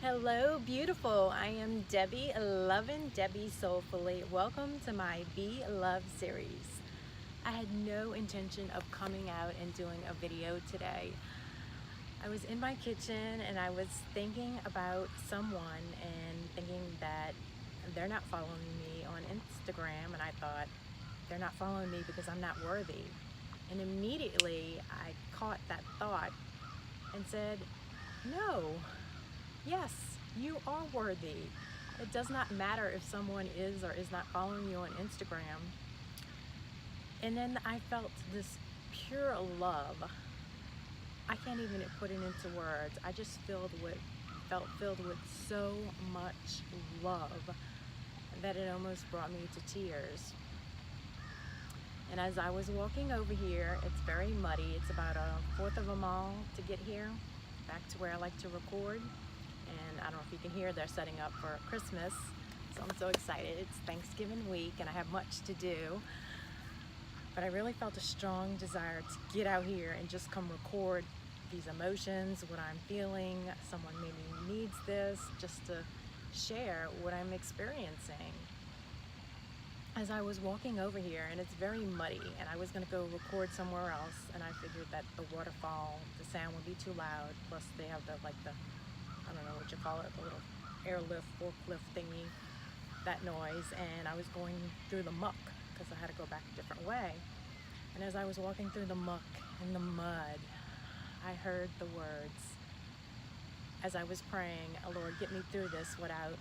Hello, beautiful. I am Debbie, loving Debbie Soulfully. Welcome to my Be Love series. I had no intention of coming out and doing a video today. I was in my kitchen and I was thinking about someone and thinking that they're not following me on Instagram, and I thought they're not following me because I'm not worthy. And immediately I caught that thought and said, no. Yes, you are worthy. It does not matter if someone is or is not following you on Instagram. And then I felt this pure love. I can't even put it into words. I just felt filled with so much love that it almost brought me to tears. And as I was walking over here, it's very muddy. It's about a fourth of a mile to get here, back to where I like to record. And I don't know if you can hear, they're setting up for Christmas, so I'm so excited. It's Thanksgiving week and I have much to do, but I really felt a strong desire to get out here and just come record these emotions, what I'm feeling. Someone maybe needs this, just to share what I'm experiencing. As I was walking over here, and it's very muddy, and I was going to go record somewhere else, and I figured that the waterfall, the sound would be too loud, plus they have the I don't know what you call it, the little airlift, forklift thingy, that noise. And I was going through the muck because I had to go back a different way. And as I was walking through the muck and the mud, I heard the words, as I was praying, "Oh Lord, get me through this without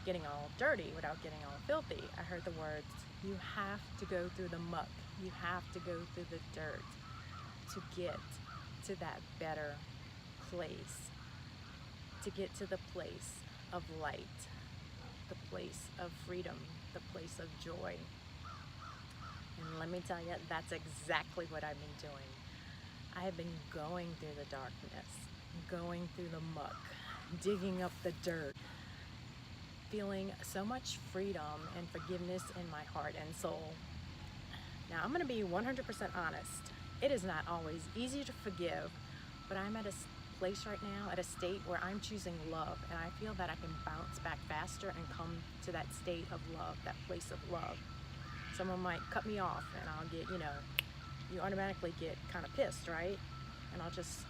getting all dirty, without getting all filthy." I heard the words, "You have to go through the muck. You have to go through the dirt to get to that better place, to get to the place of light, the place of freedom, the place of joy." And let me tell you, that's exactly what I've been doing. I have been going through the darkness, going through the muck, digging up the dirt, feeling so much freedom and forgiveness in my heart and soul. Now, I'm going to be 100% honest. It is not always easy to forgive, but I'm at a place right now, at a state where I'm choosing love, and I feel that I can bounce back faster and come to that state of love, that place of love. Someone might cut me off and I'll get, you automatically get kind of pissed, right? And I'll just,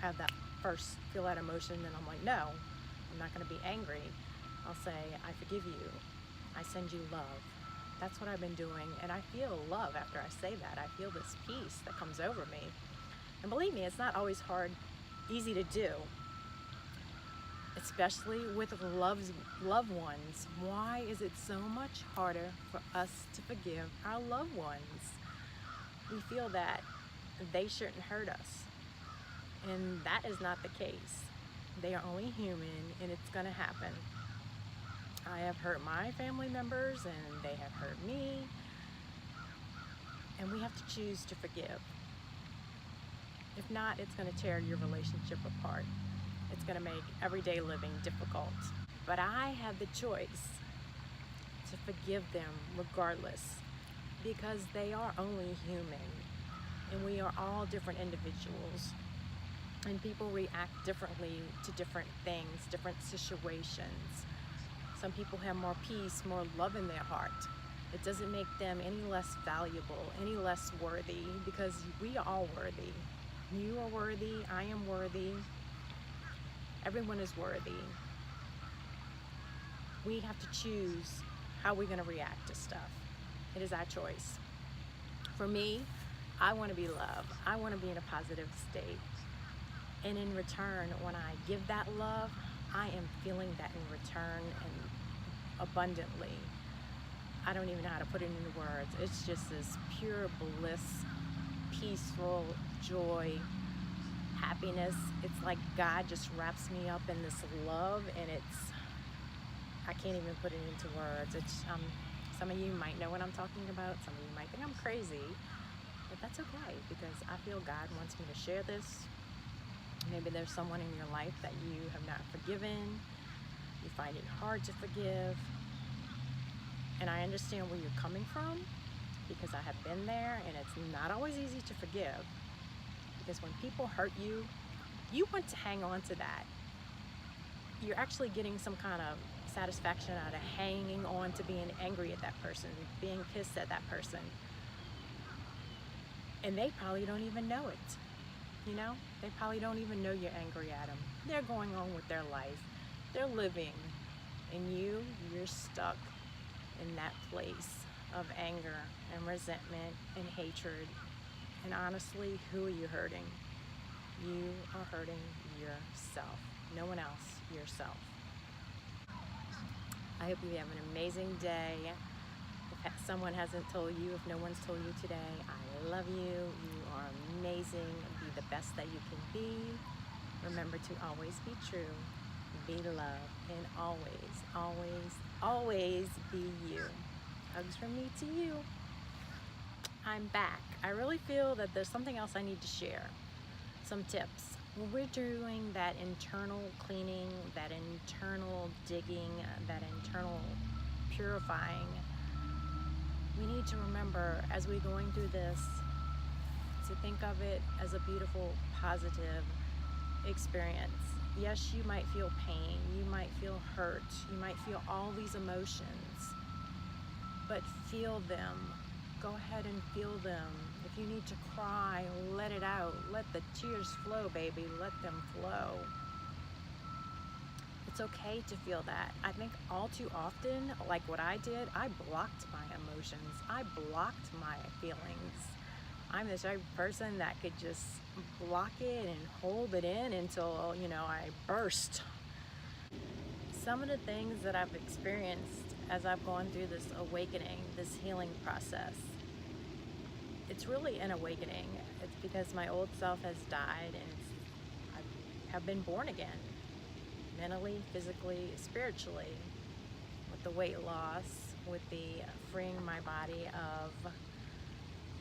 have that first, feel that emotion, and I'm like, no, I'm not going to be angry. I'll say, I forgive you. I send you love. That's what I've been doing, and I feel love after I say that. I feel this peace that comes over me. And believe me, it's not always easy to do, especially with loved ones. Why is it so much harder for us to forgive our loved ones? We feel that they shouldn't hurt us, and that is not the case. They are only human, and it's going to happen. I have hurt my family members, and they have hurt me, and we have to choose to forgive. If not, it's going to tear your relationship apart. It's going to make everyday living difficult. But I have the choice to forgive them regardless, because they are only human, and we are all different individuals, and people react differently to different things, different situations. Some people have more peace, more love in their heart. It doesn't make them any less valuable, any less worthy, because we are all worthy. You are worthy, I am worthy, everyone is worthy. We have to choose how we're going to react to stuff. It is our choice. For me, I want to be loved. I want to be in a positive state. And in return, when I give that love, I am feeling that in return, and abundantly. I don't even know how to put it into words. It's just this pure bliss, peaceful joy, happiness. It's like God just wraps me up in this love, and I can't even put it into words. It's some of you might know what I'm talking about. Some of you might think I'm crazy, but that's okay, because I feel God wants me to share this. Maybe there's someone in your life that you have not forgiven. You find it hard to forgive. And I understand where you're coming from, because I have been there, and it's not always easy to forgive. Because when people hurt you, you want to hang on to that. you're actually getting some kind of satisfaction out of hanging on to being angry at that person, being pissed at that person. And they probably don't even know it. They probably don't even know you're angry at them. They're going on with their life. They're living. And you're stuck in that place of anger and resentment and hatred. And honestly, who are you hurting? You are hurting yourself. No one else, yourself. I hope you have an amazing day. If someone hasn't told you, if no one's told you today, I love you. You are amazing. Be the best that you can be. Remember to always be true, be love, and always, always, always be you. Hugs from me to you. I'm back. I really feel that there's something else I need to share. Some tips. When we're doing that internal cleaning, that internal digging, that internal purifying, we need to remember as we're going through this to think of it as a beautiful, positive experience. Yes, you might feel pain, you might feel hurt, you might feel all these emotions, but feel them. Go ahead and feel them. If you need to cry, let it out. Let the tears flow, baby. Let them flow. It's okay to feel that. I think all too often, like what I did, I blocked my emotions. I blocked my feelings. I'm the type of person that could just block it and hold it in until, I burst. Some of the things that I've experienced as I've gone through this awakening, this healing process, it's really an awakening. It's because my old self has died and I have been born again, mentally, physically, spiritually, with the weight loss, with the freeing my body of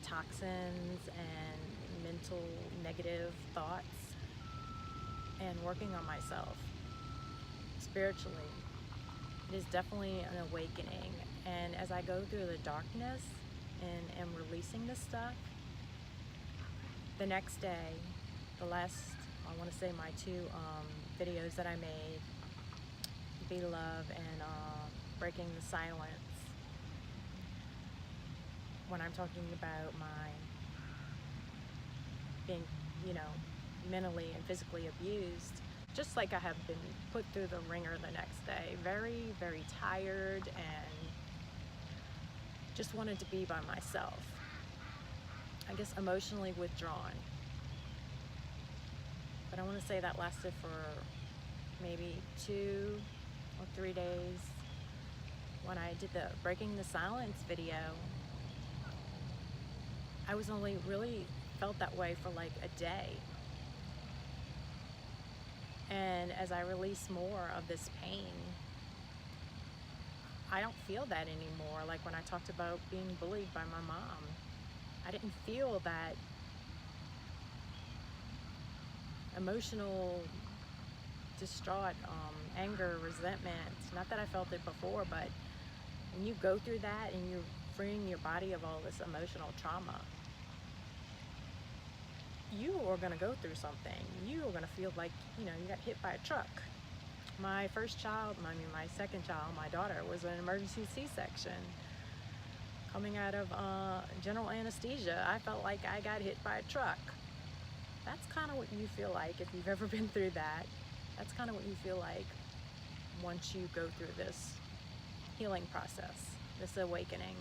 toxins and mental negative thoughts, and working on myself spiritually. It is definitely an awakening, and as I go through the darkness and am releasing this stuff, the next day, I want to say my two videos that I made, Be Love and Breaking the Silence, when I'm talking about my being, mentally and physically abused, just like I have been put through the ringer the next day, very, very tired and just wanted to be by myself. I guess emotionally withdrawn. But I want to say that lasted for maybe 2 or 3 days. When I did the Breaking the Silence video, I was only really felt that way for like a day. And as I release more of this pain, I don't feel that anymore. Like when I talked about being bullied by my mom, I didn't feel that emotional, distraught, anger, resentment. Not that I felt it before, but when you go through that and you're freeing your body of all this emotional trauma, you are going to go through something. You are going to feel like, you got hit by a truck. My second child, my daughter, was an emergency C-section. Coming out of general anesthesia, I felt like I got hit by a truck. That's kind of what you feel like if you've ever been through that. That's kind of what you feel like once you go through this healing process, this awakening.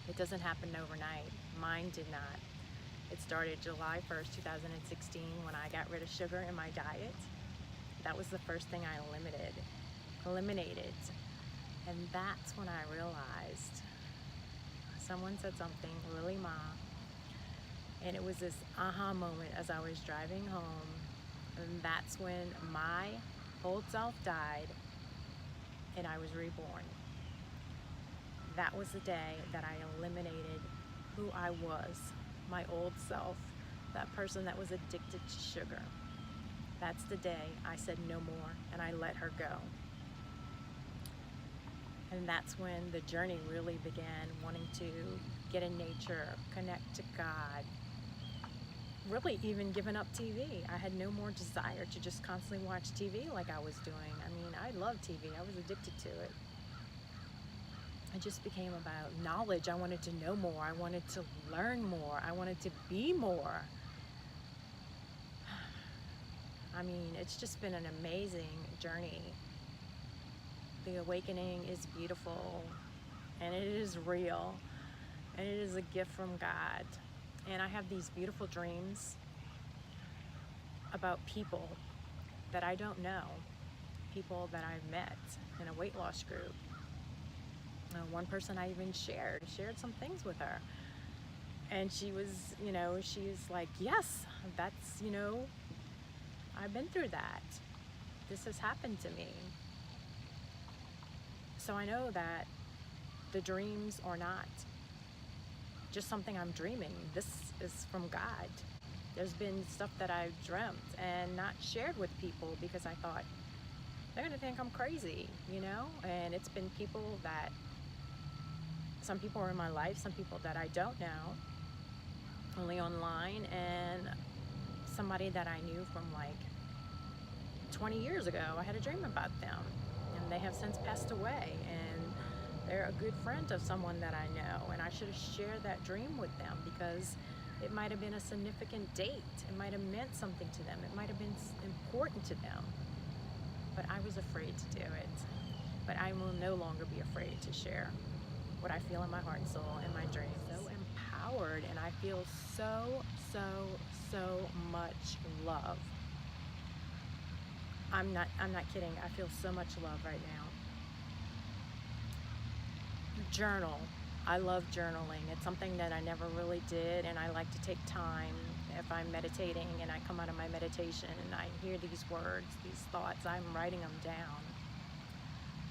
It doesn't happen overnight. Mine did not. It started July 1st, 2016, when I got rid of sugar in my diet. That was the first thing I eliminated. And that's when I realized, someone said something, Lily Ma, and it was this aha moment as I was driving home. And that's when my old self died and I was reborn. That was the day that I eliminated who I was, my old self, that person that was addicted to sugar. That's the day I said no more and I let her go. And that's when the journey really began, wanting to get in nature, connect to God, really even given up TV. I had no more desire to just constantly watch TV like I was doing. I mean, I love TV. I was addicted to it. It just became about knowledge. I wanted to know more. I wanted to learn more. I wanted to be more. I mean, it's just been an amazing journey. The awakening is beautiful, and it is real, and it is a gift from God. And I have these beautiful dreams about people that I don't know, people that I've met in a weight loss group. One person I even shared some things with her, and she was, she's like, yes, that's, I've been through that. This has happened to me. So I know that the dreams are not just something I'm dreaming. This is from God. There's been stuff that I've dreamt and not shared with people because I thought they're gonna think I'm crazy, And it's been people that, some people are in my life, some people that I don't know, only online, and somebody that I knew from like 20 years ago. I had a dream about them, and they have since passed away, and they're a good friend of someone that I know, and I should have shared that dream with them because it might have been a significant date. It might have meant something to them. It might have been important to them, but I was afraid to do it. But I will no longer be afraid to share what I feel in my heart and soul and my dreams. So empowered, and I feel so much love. I'm not kidding. I feel so much love right now. Journal. I love journaling. It's something that I never really did, and I like to take time if I'm meditating and I come out of my meditation and I hear these words, these thoughts, I'm writing them down.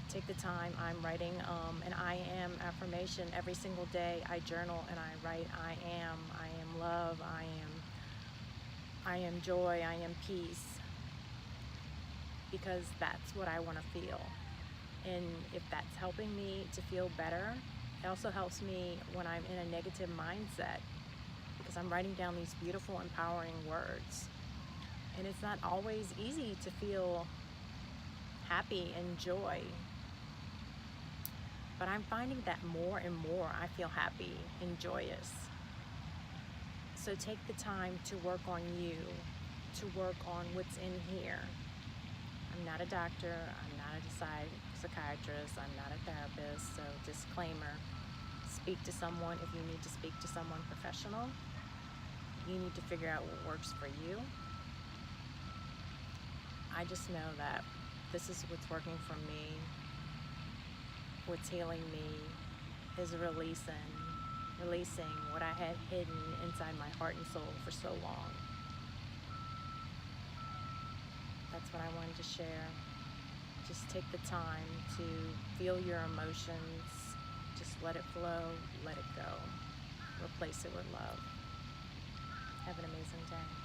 Take the time. I'm writing an I am affirmation every single day. I journal and I write I am love, I am joy, I am peace, because that's what I want to feel. And if that's helping me to feel better, it also helps me when I'm in a negative mindset, because I'm writing down these beautiful, empowering words. And it's not always easy to feel happy and joy, but I'm finding that more and more I feel happy and joyous. So take the time to work on you, to work on what's in here. I'm not a doctor, I'm not a psychiatrist, I'm not a therapist, so disclaimer. Speak to someone if you need to speak to someone professional. You need to figure out what works for you. I just know that this is what's working for me. What's healing me is releasing what I had hidden inside my heart and soul for so long. That's what I wanted to share. Just take the time to feel your emotions. Just let it flow, let it go. Replace it with love. Have an amazing day.